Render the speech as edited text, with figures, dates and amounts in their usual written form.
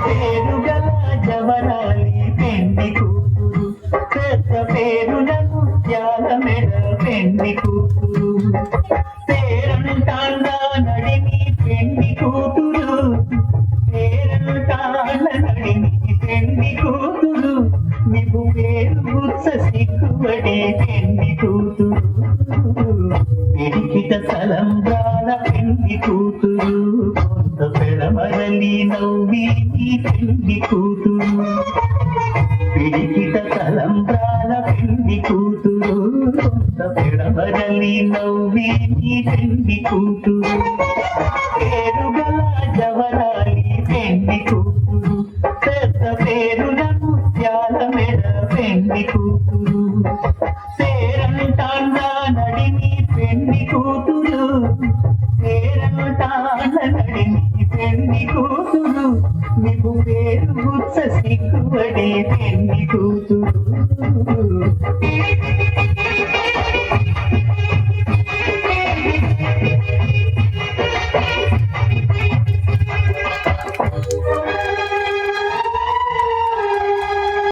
పేరుగల జవరాలి పెండి కూతురు పెద్ద పేరుల ముత్యాల మెడ పెండి కూతురు పేరంటాండా నడిని పెండి కూతురు పేరంటాండ నడిని పెండి కూతురు నీవు వేరు గుచ్చ సిగ్గుబడి పెండి కూతురు పిడికిట తలంబ్రాల పెండి కూతురు కొంత పెడమరలి నవ్వి నీ పెండి కూతురు పిడికిట తలంబ్రాల పెండి కూతురు కొంత పెడమరలి నవ్వి నీ పెండి కూతురు పేరుగల జవరాలి పెండి కూతురు పెద్ద పేరుల ముత్యాల మెడ పెండి కూతురు పేరంటాండా నడిని పెండి కూతురు పేరంటాండ నడిని పెండి కూతురు నీవు వేరు గుచ్చ సిగ్గుబడి పెండి కూతురు